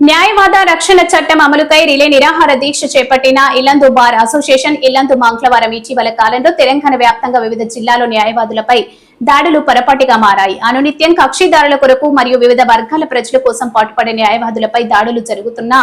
న్యాయవాద రక్షణ చట్టం అమలుకై రిలే నిరాహార దీక్ష చేపట్టిన ఇల్లందు బార్ అసోసియేషన్ ఇల్లందు మంగళవారం ఇటీవల కాలంలో తెలంగాణ వ్యాప్తంగా వివిధ జిల్లాలో న్యాయవాదులపై దాడులు పరపాటిగా మారాయి. అనునిత్యం కక్షిదారుల కొరకు మరియు వివిధ వర్గాల ప్రజల కోసం పాటుపడే న్యాయవాదులపై దాడులు జరుగుతున్న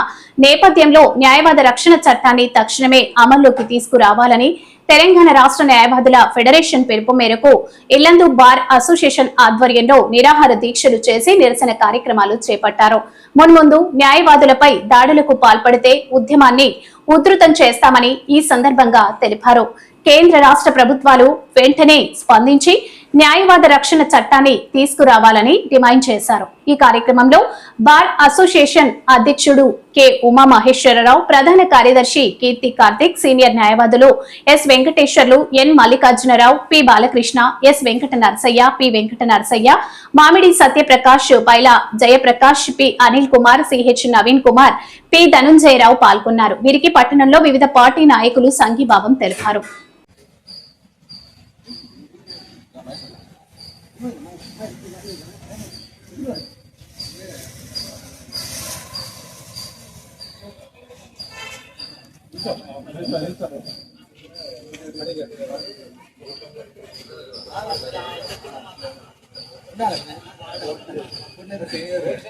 నేపథ్యంలో న్యాయవాద రక్షణ చట్టాన్ని తక్షణమే అమల్లోకి తీసుకురావాలని తెలంగాణ రాష్ట్ర న్యాయవాదుల ఫెడరేషన్ పిలుపు మేరకు ఇల్లందు బార్ అసోసియేషన్ ఆధ్వర్యంలో నిరాహార దీక్షలు చేసి నిరసన కార్యక్రమాలు చేపట్టారు. మున్ముందు న్యాయవాదులపై దాడులకు పాల్పడితే ఉద్యమాన్ని ఉధృతం చేస్తామని ఈ సందర్భంగా తెలిపారు. కేంద్ర రాష్ట్ర ప్రభుత్వాలు వెంటనే స్పందించి న్యాయవాద రక్షణ చట్టాన్ని తీసుకురావాలని డిమాండ్ చేశారు. ఈ కార్యక్రమంలో బార్ అసోసియేషన్ అధ్యక్షుడు కె ఉమామహేశ్వరరావు, ప్రధాన కార్యదర్శి కీర్తి కార్తిక్, సీనియర్ న్యాయవాదులు S Venkateswarlu, N Mallikarjunarao, P Balakrishna, S Venkata Narasayya, P Venkata Narasayya, Mamidi Satyaprakash, Paila Jayaprakash, P Anil Kumar, CH Naveen Kumar, P Dhanunjayarao పాల్గొన్నారు. వీరికి పట్టణంలో వివిధ పార్టీ నాయకులు సంఘీభావం తెలిపారు.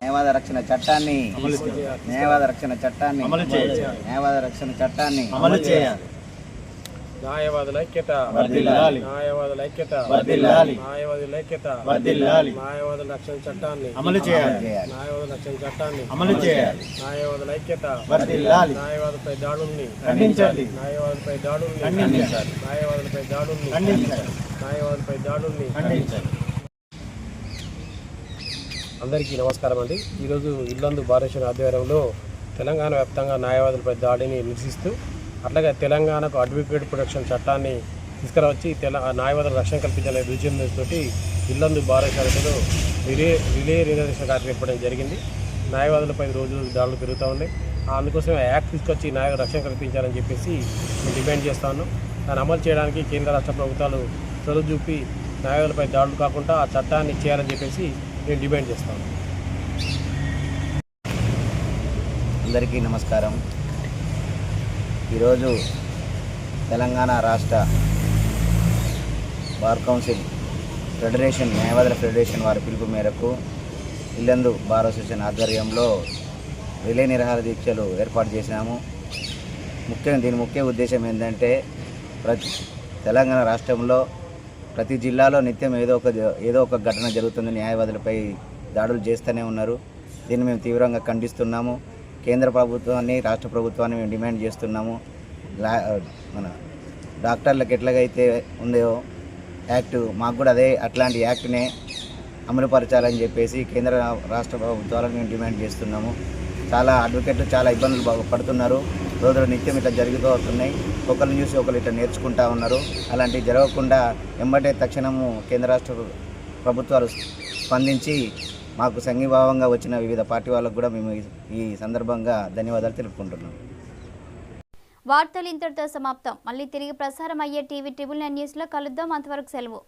న్యాయవాద రక్షణ చట్టాన్ని అమలు చేయాలి. న్యాయవాదుల ఐక్యత, న్యాయవాదుల ఐక్యత, న్యాయవాదుల ఐక్యత, న్యాయవాదుల రక్షణ చట్టాన్ని అమలు చేయాలి. న్యాయవాదుల రక్షణ చట్టాన్ని అమలు చేయాలి. న్యాయవాదుల ఐక్యత, న్యాయవాదులపై దాడుల్ని ఖండించాలి. న్యాయవాదులపై దాడుల్ని ఖండించాలి. న్యాయవాదులపై దాడుల్ని ఖండించాలి. న్యాయవాదులపై దాడుల్ని ఖండించాలి. అందరికీ నమస్కారం అండి. ఈరోజు ఇల్లందు భారతదేశ ఆధ్వర్యంలో తెలంగాణ వ్యాప్తంగా న్యాయవాదులపై దాడిని నిరసిస్తూ అట్లాగే తెలంగాణకు అడ్వకేట్ ప్రొటెక్షన్ చట్టాన్ని తీసుకురావచ్చి న్యాయవాదుల రక్షణ కల్పించాలనే ఉద్దేశంతో ఇల్లందు భారతదేశంలో రిలే నిరసన కార్యక్రమం ఏర్పడడం జరిగింది. న్యాయవాదులపై రోజు దాడులు పెరుగుతూ ఉన్నాయి. అందుకోసమే యాక్ట్ తీసుకొచ్చి న్యాయ రక్షణ కల్పించాలని చెప్పేసి మేము డిమాండ్ చేస్తా ఉన్నాం. దాన్ని అమలు చేయడానికి కేంద్ర రాష్ట్ర ప్రభుత్వాలు చొరవ చూపి న్యాయవాదులపై దాడులు కాకుండా ఆ చట్టాన్ని చేయాలని చెప్పేసి నేను డిమాండ్ చేస్తాను. అందరికీ నమస్కారం. ఈరోజు తెలంగాణ రాష్ట్ర బార్ కౌన్సిల్ ఫెడరేషన్, న్యాయవాదుల ఫెడరేషన్ వారి పిలుపు మేరకు ఇల్లందు బార్ అసోసియేషన్ ఆధ్వర్యంలో రిలే నిరాహార దీక్షలు ఏర్పాటు చేసినాము. దీని ముఖ్య ఉద్దేశం ఏంటంటే తెలంగాణ రాష్ట్రంలో ప్రతి జిల్లాలో నిత్యం ఏదో ఒక ఘటన జరుగుతుంది. న్యాయవాదులపై దాడులు చేస్తూనే ఉన్నారు. దీన్ని మేము తీవ్రంగా ఖండిస్తున్నాము. కేంద్ర ప్రభుత్వాన్ని, రాష్ట్ర ప్రభుత్వాన్ని మేము డిమాండ్ చేస్తున్నాము. మన డాక్టర్లకు ఎట్లాగైతే ఉందో యాక్ట్, మాకు కూడా అట్లాంటి యాక్ట్నే అమలుపరచాలని చెప్పేసి కేంద్ర రాష్ట్ర ప్రభుత్వాలను మేము డిమాండ్ చేస్తున్నాము. చాలా అడ్వకేట్లు చాలా ఇబ్బందులు పడుతున్నారు. రోజులు నిత్యం ఇట్లా జరుగుతూ వస్తున్నాయి. ఒకరిని చూసి ఒకరు ఇట్లా నేర్చుకుంటా ఉన్నారు. అలాంటివి జరగకుండా వెంబటే తక్షణము కేంద్ర రాష్ట్ర ప్రభుత్వాలు స్పందించి మాకు సంఘీభావంగా వచ్చిన వివిధ పార్టీ వాళ్ళకు కూడా మేము ఈ సందర్భంగా ధన్యవాదాలు తెలుపుకుంటున్నాం. వార్తలు ఇంతటితో సమాప్తం. మళ్ళీ తిరిగి ప్రసారం అయ్యే టీవీ 9 న్యూస్లో కలుద్దాం. అంతవరకు సెలవు.